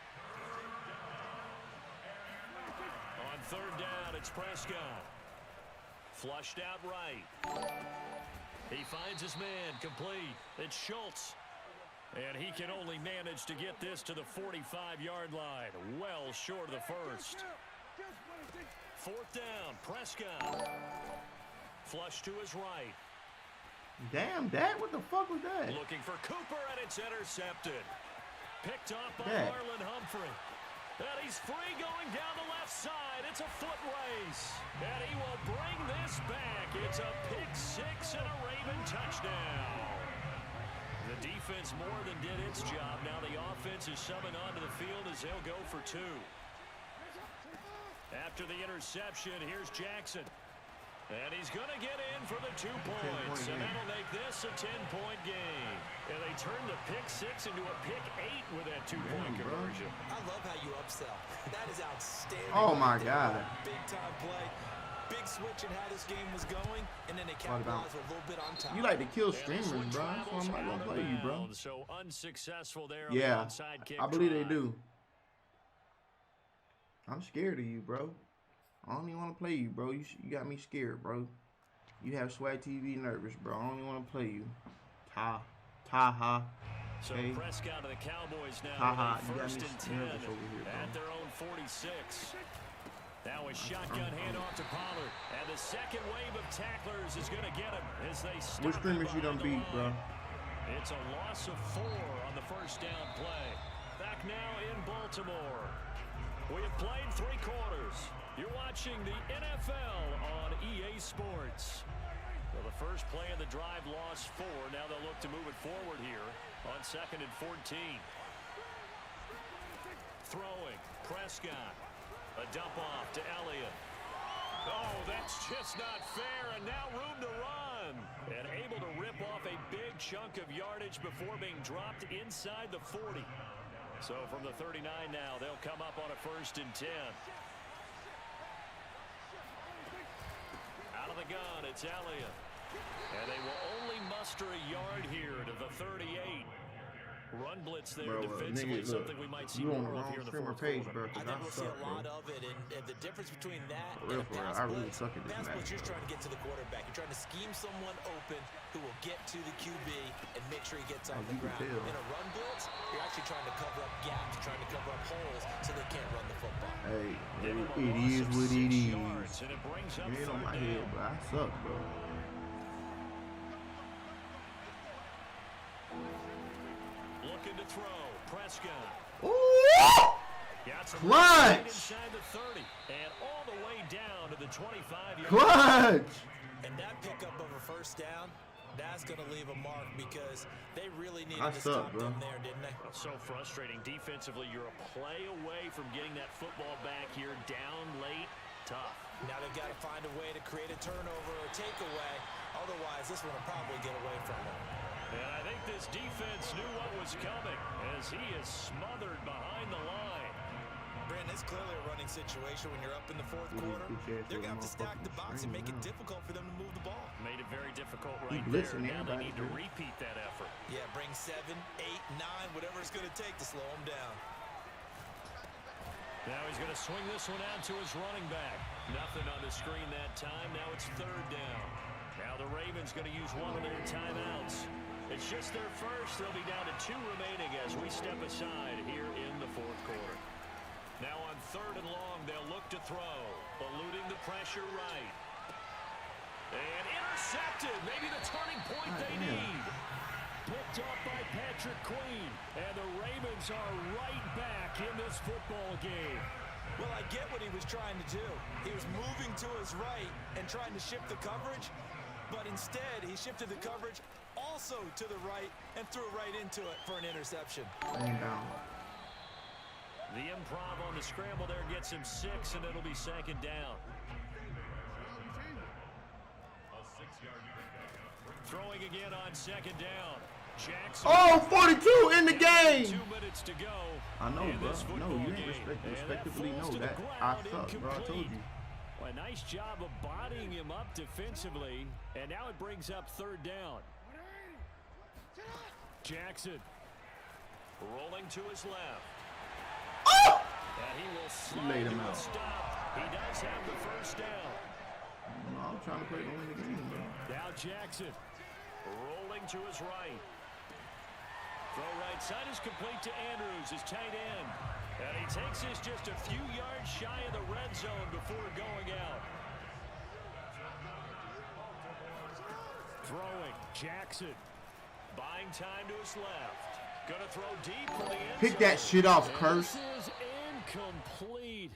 On third down, it's Prescott. Flushed out right. He finds his man, complete. It's Schultz. And he can only manage to get this to the 45-yard line. Well short of the first. Fourth down, Prescott. Flush to his right. Damn, Dad, what the fuck was that? Looking for Cooper, and it's intercepted. Picked off by Dad. Marlon Humphrey. And he's free going down the left side. It's a foot race. And he will bring this back. It's a pick six and a Raven touchdown. The defense more than did its job. Now the offense is summoned onto the field as they'll go for 2. After the interception, here's Jackson. And he's going to get in for the 2 points. And that'll make this a 10-point game. And they turn the pick 6 into a pick 8 with that 2-point conversion. I love how you upsell. That is outstanding. Oh, my God. Big-time play. Big switch in how this game was going, and then they capitalized a little bit on top. You like to kill streamers, bro. So I'm not gonna play you, bro. So unsuccessful there. Yeah, on the onside kick I believe try. they do. I'm scared of you, bro. I don't even want to play you, bro. You got me scared, bro. You have Swag TV nervous, bro. I don't even want to play you. Ha. So Okay. Prescott to the Cowboys now. Ha. With You a got me first and 10 nervous over here, at bro. their own 46. Now a shotgun handoff to Pollard. And the second wave of tacklers is going to get him as they stop. Which streamers you done beat, bro? It's a loss of 4 on the first down play. Back now in Baltimore. We have played 3 quarters. You're watching the NFL on EA Sports. Well, the first play of the drive lost 4. Now they'll look to move it forward here on 2nd and 14. Throwing. Prescott. A dump off to Elliott. Oh, that's just not fair, and now room to run. And able to rip off a big chunk of yardage before being dropped inside the 40. So from the 39 now, they'll come up on a 1st and 10. Out of the gun, it's Elliott. And they will only muster a yard here to the 38. Run blitz there defensively, nigga, something we might see you on more the of wrong here in the streamer fourth page, quarter. bro. I think we'll see a lot of it, and the difference between that For real, and a for real. pass I really blitz, suck at this pass match, blitz, you're bro. trying to get to the quarterback. You're trying to scheme someone open who will get to the QB and make sure he gets off the you can ground. tell. In a run blitz, you're actually trying to cover up gaps, trying to cover up holes so they can't run the football. Hey, Give him a it loss is of what 6 it is. yards, and it brings up You ain't on 3rd my down. head, bro. I suck, bro. Looking to throw. Prescott. Ooh! Got some Clutch! right inside the 30 and all the way down to the 25-yard. Clutch! And that pickup of a first down, that's going to leave a mark because they really needed I to suck, stop bro. them there, didn't they? So frustrating defensively. You're a play away from getting that football back here, down late. Tough. Now they've got to find a way to create a turnover or takeaway. Otherwise, this one will probably get away from them. And I think this defense knew what was coming as he is smothered behind the line. Brandon, it's clearly a running situation when you're up in the fourth Ooh, quarter. bitch ass They're going to have to stack motherfucking the box and make it screen, difficult for them to move the ball. Made it very difficult He right there. blitzing Now they everybody, need to dude. repeat that effort. Yeah, bring 7, 8, 9, whatever it's going to take to slow them down. Now he's going to swing this one out to his running back. Nothing on the screen that time. Now it's 3rd down. Now the Ravens going to use one of their timeouts. It's just their first. They'll be down to 2 remaining as we step aside here in the 4th quarter. Now on 3rd and long, they'll look to throw. Eluding the pressure right. And intercepted. Maybe the turning point they need. Picked up by Patrick Queen. And the Ravens are right back in this football game. Well, I get what he was trying to do. He was moving to his right and trying to shift the coverage, but instead he shifted the coverage also to the right and threw right into it for an interception. Laying down. The improv on the scramble there gets him 6, and it'll be 2nd down. Throwing again on 2nd down. Jackson. Oh, 42 in the game! 2 minutes to go. I know, in bro. this No, football you ain't game. And respectively that know falls to the that. ground, I suck, bro. I told incomplete. you. Well, a nice job of bodying him up defensively, and now it brings up 3rd down. Jackson rolling to his left. Oh! And he will slide laid him to a out. stop. He does have the 1st down. No, I'm trying to play to win the game, bro. Now Jackson rolling to his right. Throw right side is complete to Andrews, his tight end. And he takes this just a few yards shy of the red zone before going out. Throwing, Jackson. Buying time to his left. Gonna throw deep for the end Pick zone. that shit off, And Curse. This is incomplete.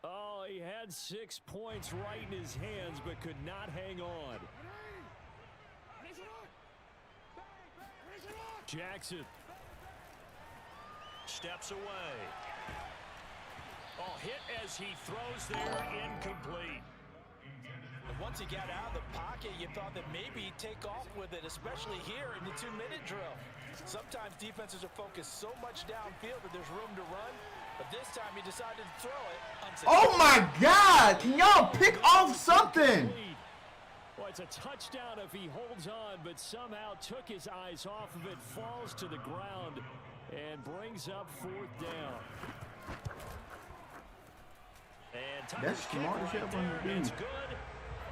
Oh, he had 6 points right in his hands, but could not hang on. Jackson steps away. Oh, hit as he throws there, incomplete. And once he got out of the pocket, you thought that maybe he'd take off with it, especially here in the 2-minute drill. Sometimes defenses are focused so much downfield that there's room to run, but this time he decided to throw it. Oh my God! God, can y'all pick off something? Well, it's a touchdown if he holds on, but somehow took his eyes off of it, falls to the ground, and brings up 4th down. And That's smart as hell from the dude. It's good,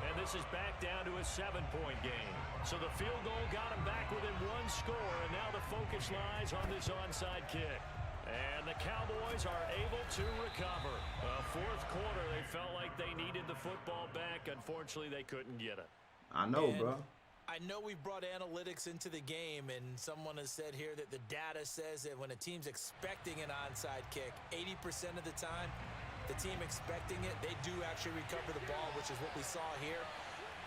and this is back down to a 7-point game. So the field goal got him back within 1 score, and now the focus lies on this onside kick. And the Cowboys are able to recover. 4th quarter, they felt like they needed the football back. Unfortunately, they couldn't get it. I know, bro. I know we've brought analytics into the game, and someone has said here that the data says that when a team's expecting an onside kick, 80% of the time, the team expecting it, they do actually recover the ball, which is what we saw here.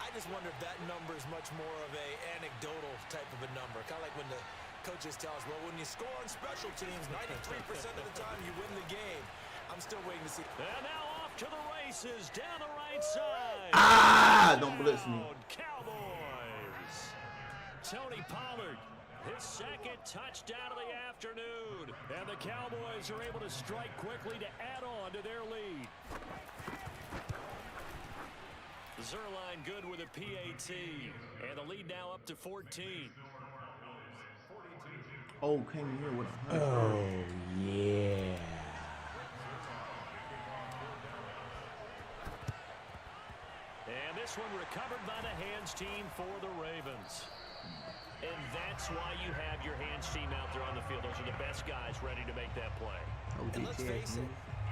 I just wonder if that number is much more of a anecdotal type of a number. Kind of like when the coaches tell us, well, when you score on special teams, 93% of the time you win the game. I'm still waiting to see. And now off to the races down the right side. Ah, don't blitz me. Cowboys. Tony Pollard, his 2nd touchdown of the afternoon. And the Cowboys are able to strike quickly to add on to their lead. Zerline good with a PAT. And the lead now up to 14. Oh, came in here with a 100. Oh, yeah. And this one recovered by the hands team for the Ravens. And that's why you have your hands team out there on the field. Those are the best guys ready to make that play. And let's face it,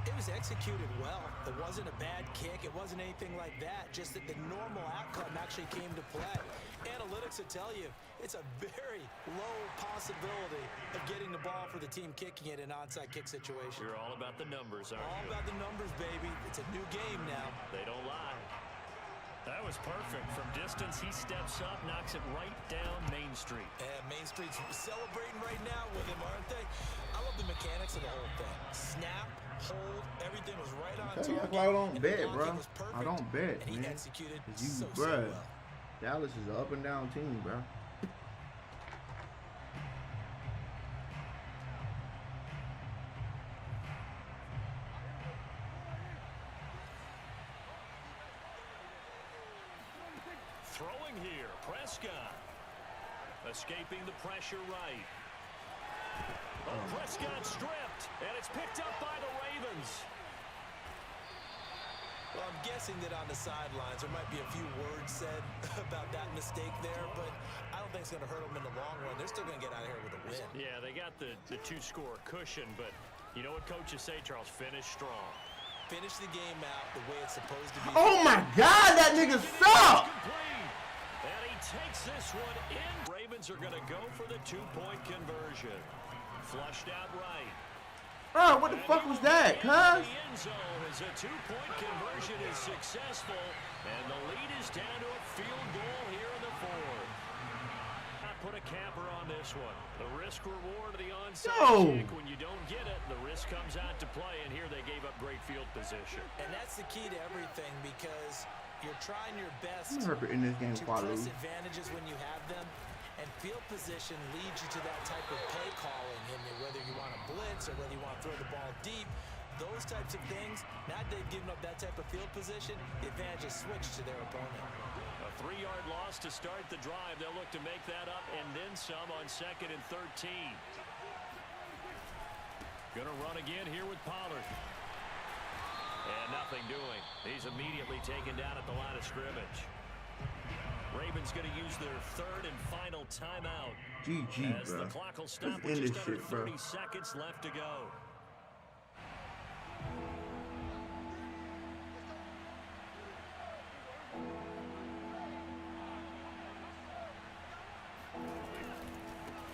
it was executed well. It wasn't a bad kick. It wasn't anything like that. Just that the normal outcome actually came to play. Analytics will tell you it's a very low possibility of getting the ball for the team kicking it in an onside kick situation. You're all about the numbers, aren't All you? about the numbers, baby. It's a new game now. They don't lie. That was perfect. From distance, he steps up, knocks it right down Main Street. And Main Street's celebrating right now with him, aren't they? I love the mechanics of the whole thing. Snap, hold, everything was right on target. That's why I don't bet, bro. Perfect, I don't bet, and he man. executed You, so bro. well. Dallas is an up and down team, bro. Throwing here, Prescott. Escaping the pressure right. Oh, Prescott stripped, and it's picked up by the Ravens. Well, I'm guessing that on the sidelines there might be a few words said about that mistake there, but I don't think it's going to hurt them in the long run. They're still going to get out of here with a win. Yeah, they got the 2-score cushion, but you know what coaches say, Charles? Finish strong. Finish the game out the way it's supposed to be. Oh my God, that nigga sucks! And he takes this one in. Ravens are going to go for the 2-point conversion. Flushed out right. Bro, what the fuck was that, cuz? The end zone as a 2-point conversion is successful, and the lead is down to a field goal here in the 4th. Put a capper on this one. The risk reward of the onside kick. When you don't get it, the risk comes out to play, and here they gave up great field position. And that's the key to everything, because you're trying your best in this game to press advantages when you have them, and field position leads you to that type of play calling. And whether you want to blitz or whether you want to throw the ball deep, those types of things, now they've given up that type of field position, the advantage is switched to their opponent. A 3-yard loss to start the drive. They'll look to make that up and then some on 2nd and 13. Gonna run again here with Pollard. And nothing doing. He's immediately taken down at the line of scrimmage. Ravens going to use their 3rd and final timeout. GG, as bro. the clock will stop Let's with end just this under shit, 30 bro. seconds left to go.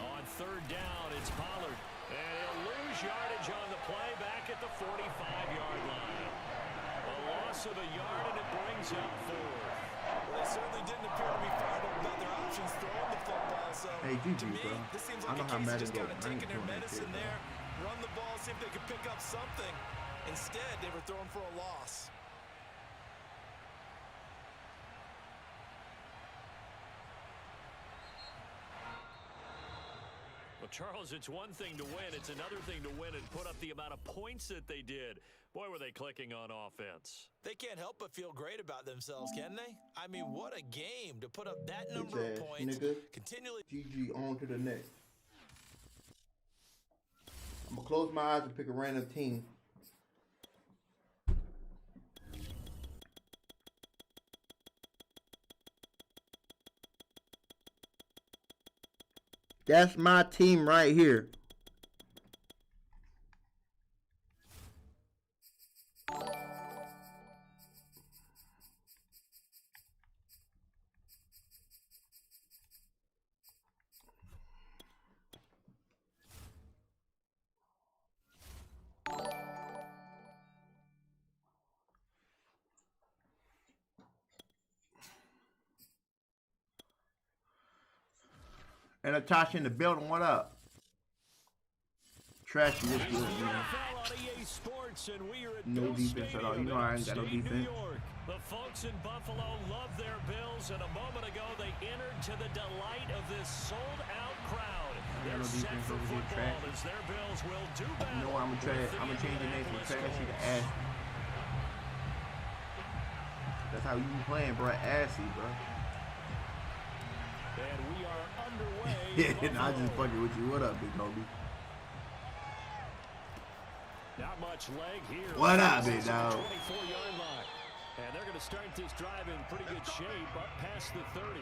On 3rd down, it's Pollard. And he'll lose yardage on the play back at the 45-yard line. A loss of a yard, and it brings up 4th. Well, they certainly didn't appear to be fired up about their options throwing the football. So, Hey, GG, to me, bro. this seems I like know a how case mad of it just goes. kind of I ain't taking their doing that medicine shit, there, run the ball, see if they could pick up something. Instead, they were throwing for a loss. Well, Charles, it's one thing to win. It's another thing to win and put up the amount of points that they did. Boy, were they clicking on offense. They can't help but feel great about themselves, can they? I mean, what a game to put up that number of points. Nigga. Continually. GG, on to the next. I'm going to close my eyes and pick a random team. That's my team right here. And Natasha in the building, what up? Trashy this good, man. No defense at all. You know I ain't got no defense. The folks in Buffalo love their Bills, and a moment ago they entered to the delight of this sold-out crowd. They're set for football as their Bills will do battle. You know I'm gonna change the name from Trashy to Assy. That's how you be playing, bro. Assy, bro. And we are underway. Yeah, I just fucking with you. What up, Big Kobe? Not much leg here. What up, big dog? 24-yard line. And they're going to start this drive in pretty good shape up past the 30.